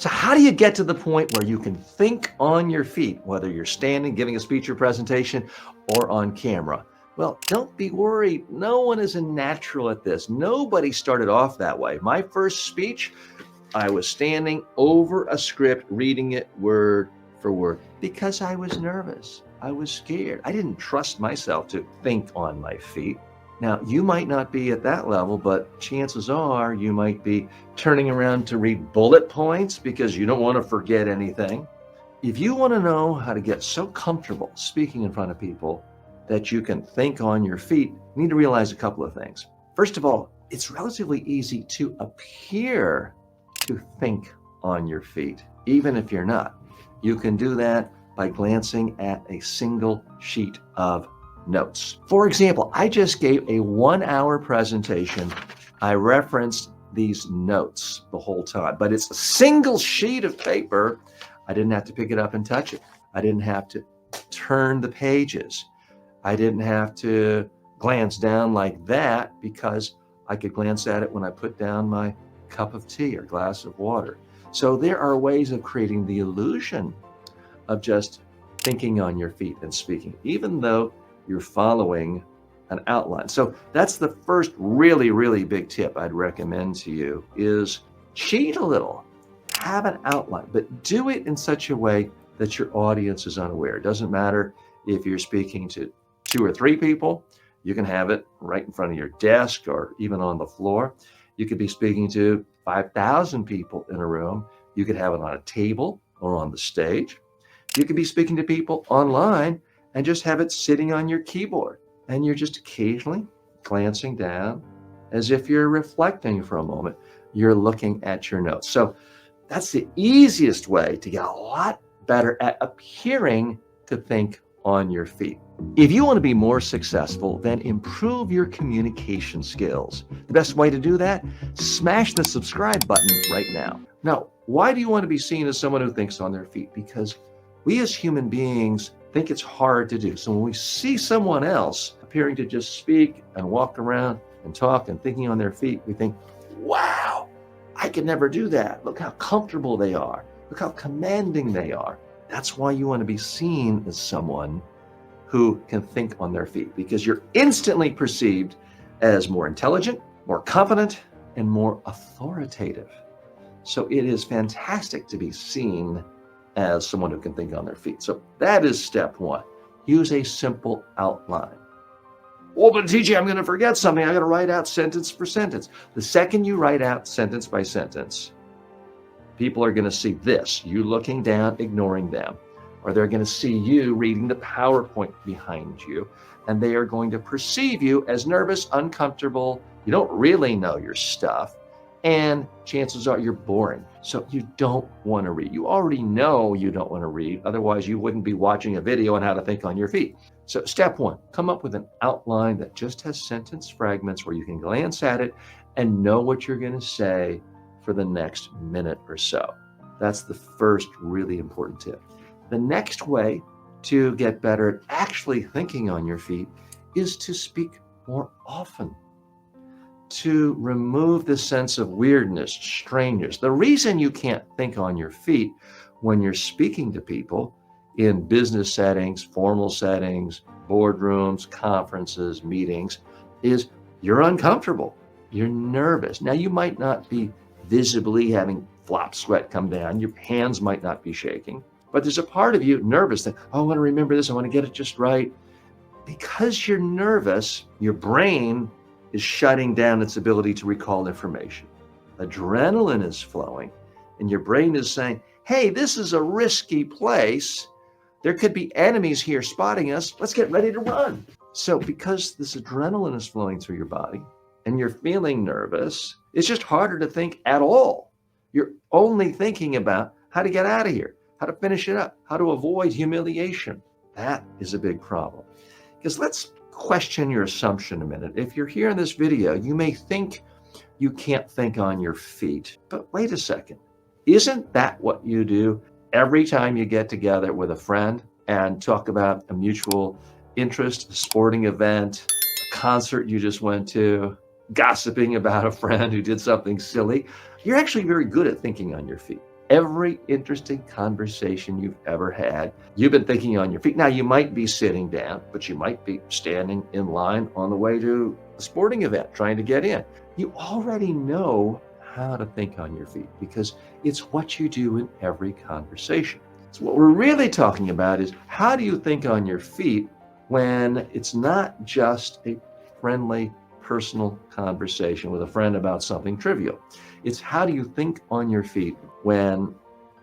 So how do you get to the point where you can think on your feet, whether you're standing, giving a speech or presentation, or on camera? Well, don't be worried. No one is a natural at this. Nobody started off that way. My first speech, I was standing over a script, reading it word for word, because I was nervous. I was scared. I didn't trust myself to think on my feet. Now, you might not be at that level, but chances are you might be turning around to read bullet points because you don't want to forget anything. If you want to know how to get so comfortable speaking in front of people that you can think on your feet, you need to realize a couple of things. First of all, it's relatively easy to appear to think on your feet, even if you're not. You can do that by glancing at a single sheet of notes. For example, I just gave a 1-hour presentation. I referenced these notes the whole time, but it's a single sheet of paper. I didn't have to pick it up and touch it. I didn't have to turn the pages. I didn't have to glance down like that because I could glance at it when I put down my cup of tea or glass of water. So there are ways of creating the illusion of just thinking on your feet and speaking, even though you're following an outline. So that's the first really, really big tip I'd recommend to you is cheat a little, have an outline, but do it in such a way that your audience is unaware. It doesn't matter if you're speaking to 2 or 3 people, you can have it right in front of your desk or even on the floor. You could be speaking to 5,000 people in a room. You could have it on a table or on the stage. You could be speaking to people online and just have it sitting on your keyboard. And you're just occasionally glancing down as if you're reflecting for a moment. You're looking at your notes. So that's the easiest way to get a lot better at appearing to think on your feet. If you want to be more successful, then improve your communication skills. The best way to do that, smash the subscribe button right now. Now, why do you want to be seen as someone who thinks on their feet? Because we as human beings think it's hard to do. So when we see someone else appearing to just speak and walk around and talk and thinking on their feet, we think, wow, I could never do that. Look how comfortable they are. Look how commanding they are. That's why you want to be seen as someone who can think on their feet, because you're instantly perceived as more intelligent, more confident, and more authoritative. So it is fantastic to be seen as someone who can think on their feet. So that is step 1. Use a simple outline. Well, but TJ, I'm going to forget something. I got to write out sentence for sentence. The second you write out sentence by sentence, people are going to see this, you looking down, ignoring them, or they're going to see you reading the PowerPoint behind you, and they are going to perceive you as nervous, uncomfortable. You don't really know your stuff, and chances are you're boring. So you don't want to read. You already know you don't want to read. Otherwise, you wouldn't be watching a video on how to think on your feet. So step 1, come up with an outline that just has sentence fragments where you can glance at it and know what you're going to say for the next minute or so. That's the first really important tip. The next way to get better at actually thinking on your feet is to speak more often, to remove the sense of weirdness, strangeness. The reason you can't think on your feet when you're speaking to people in business settings, formal settings, boardrooms, conferences, meetings, is you're uncomfortable. You're nervous. Now, you might not be visibly having flop sweat come down. Your hands might not be shaking, but there's a part of you nervous that, oh, I want to remember this. I want to get it just right. Because you're nervous, your brain is shutting down its ability to recall information. Adrenaline is flowing, and your brain is saying, hey, this is a risky place. There could be enemies here spotting us. Let's get ready to run. So because this adrenaline is flowing through your body and you're feeling nervous, it's just harder to think at all. You're only thinking about how to get out of here, how to finish it up, how to avoid humiliation. That is a big problem. Because let's question your assumption a minute. If you're here in this video, you may think you can't think on your feet, but wait a second. Isn't that what you do every time you get together with a friend and talk about a mutual interest, a sporting event, a concert you just went to, gossiping about a friend who did something silly? You're actually very good at thinking on your feet. every interesting conversation you've ever had, you've been thinking on your feet. Now, you might be sitting down, but you might be standing in line on the way to a sporting event, trying to get in. You already know how to think on your feet because it's what you do in every conversation. So what we're really talking about is how do you think on your feet when it's not just a friendly, personal conversation with a friend about something trivial. It's how do you think on your feet when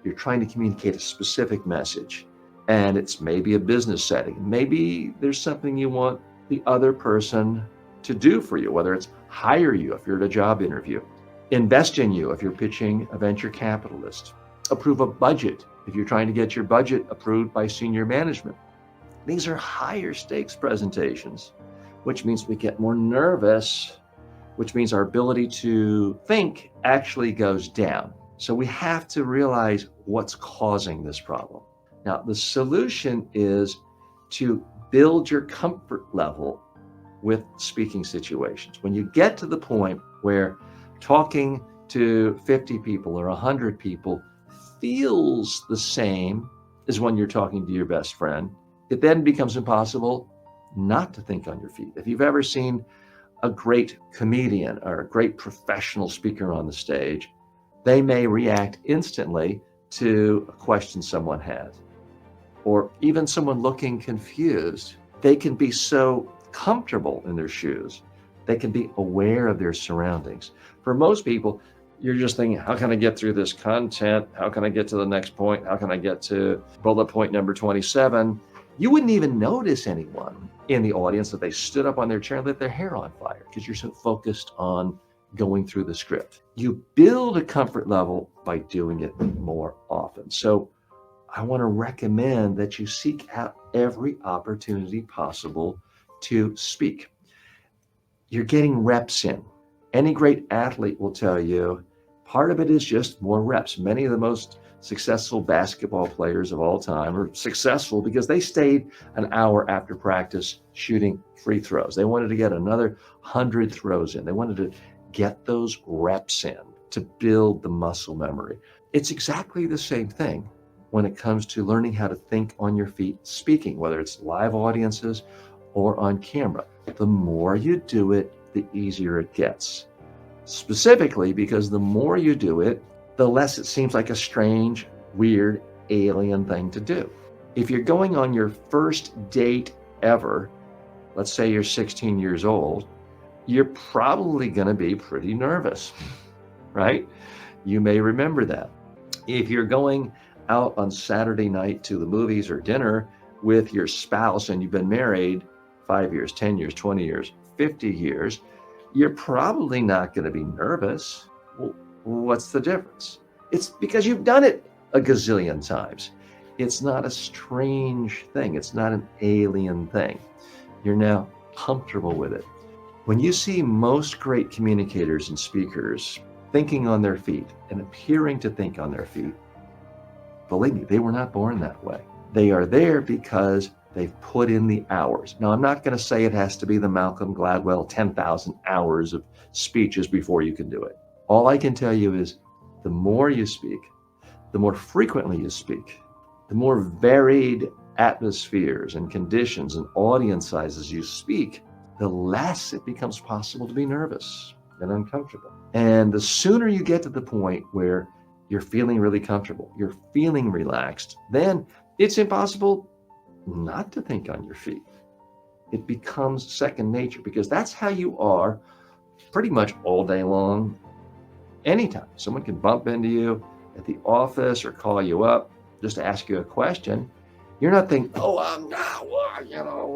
you're trying to communicate a specific message and it's maybe a business setting. Maybe there's something you want the other person to do for you, whether it's hire you if you're at a job interview, invest in you if you're pitching a venture capitalist, approve a budget if you're trying to get your budget approved by senior management. These are higher stakes presentations, which means we get more nervous, which means our ability to think actually goes down. So we have to realize what's causing this problem. Now, the solution is to build your comfort level with speaking situations. When you get to the point where talking to 50 people or 100 people feels the same as when you're talking to your best friend, it then becomes impossible not to think on your feet. If you've ever seen a great comedian or a great professional speaker on the stage, they may react instantly to a question someone has, or even someone looking confused. They can be so comfortable in their shoes. They can be aware of their surroundings. For most people, you're just thinking, how can I get through this content? How can I get to the next point? How can I get to bullet point number 27? You wouldn't even notice anyone in the audience if they stood up on their chair and lit their hair on fire because you're so focused on going through the script. You build a comfort level by doing it more often. So I want to recommend that you seek out every opportunity possible to speak. You're getting reps in. Any great athlete will tell you part of it is just more reps. Many of the most successful basketball players of all time are successful because they stayed an hour after practice shooting free throws. They wanted to get another 100 throws in. They wanted to get those reps in to build the muscle memory. It's exactly the same thing when it comes to learning how to think on your feet speaking, whether it's live audiences or on camera. The more you do it, the easier it gets. Specifically because the more you do it, the less it seems like a strange, weird, alien thing to do. If you're going on your first date ever, let's say you're 16 years old, you're probably going to be pretty nervous, right? You may remember that. If you're going out on Saturday night to the movies or dinner with your spouse and you've been married 5 years, 10 years, 20 years, 50 years, you're probably not going to be nervous. Well, what's the difference? It's because you've done it a gazillion times. It's not a strange thing. It's not an alien thing. You're now comfortable with it. When you see most great communicators and speakers thinking on their feet and appearing to think on their feet, believe me, they were not born that way. They are there because they've put in the hours. Now, I'm not going to say it has to be the Malcolm Gladwell 10,000 hours of speeches before you can do it. All I can tell you is the more you speak, the more frequently you speak, the more varied atmospheres and conditions and audience sizes you speak, the less it becomes possible to be nervous and uncomfortable. And the sooner you get to the point where you're feeling really comfortable, you're feeling relaxed, then it's impossible not to think on your feet. It becomes second nature because that's how you are pretty much all day long. Anytime someone can bump into you at the office or call you up just to ask you a question, you're not thinking,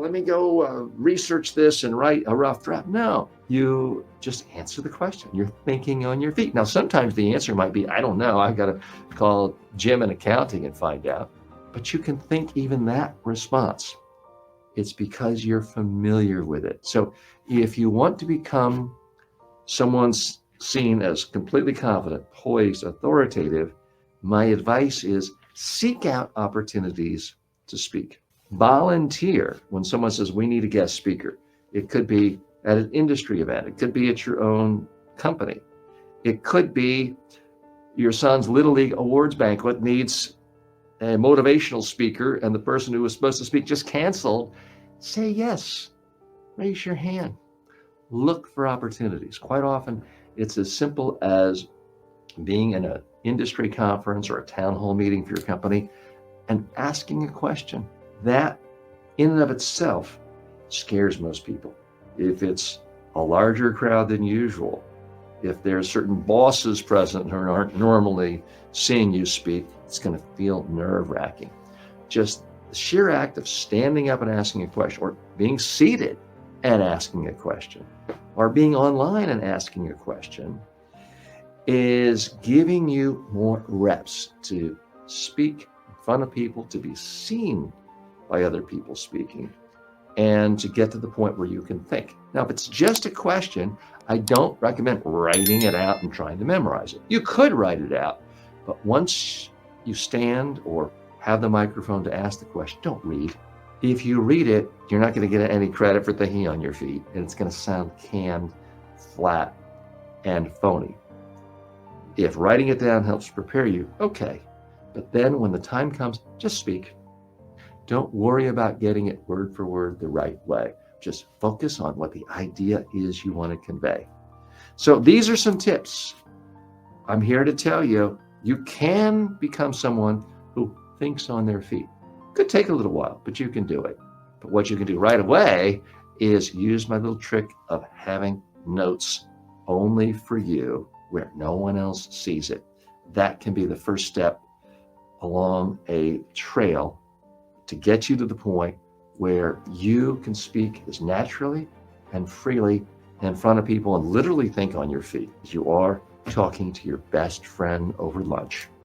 let me go research this and write a rough draft. No, you just answer the question. You're thinking on your feet. Now, sometimes the answer might be, I don't know. I've got to call Jim in accounting and find out. But you can think even that response. It's because you're familiar with it. So if you want to become someone's seen as completely confident, poised, authoritative, my advice is seek out opportunities to speak. Volunteer when someone says, we need a guest speaker. It could be at an industry event. It could be at your own company. It could be your son's Little League awards banquet needs a motivational speaker and the person who was supposed to speak just canceled, say yes. Raise your hand. Look for opportunities. Quite often, it's as simple as being in an industry conference or a town hall meeting for your company and asking a question. That, in and of itself, scares most people. If it's a larger crowd than usual, if there's certain bosses present who aren't normally seeing you speak, it's going to feel nerve-wracking. Just the sheer act of standing up and asking a question, or being seated and asking a question, or being online and asking a question, is giving you more reps to speak in front of people, to be seen by other people speaking, and to get to the point where you can think. Now, if it's just a question, I don't recommend writing it out and trying to memorize it. You could write it out, but once you stand or have the microphone to ask the question, don't read. If you read it, you're not going to get any credit for thinking on your feet, and it's going to sound canned, flat, and phony. If writing it down helps prepare you, okay. But then when the time comes, just speak. Don't worry about getting it word for word the right way. Just focus on what the idea is you want to convey. So these are some tips. I'm here to tell you, you can become someone who thinks on their feet. Could take a little while, but you can do it. But what you can do right away is use my little trick of having notes only for you where no one else sees it. That can be the first step along a trail to get you to the point where you can speak as naturally and freely in front of people and literally think on your feet as you are talking to your best friend over lunch.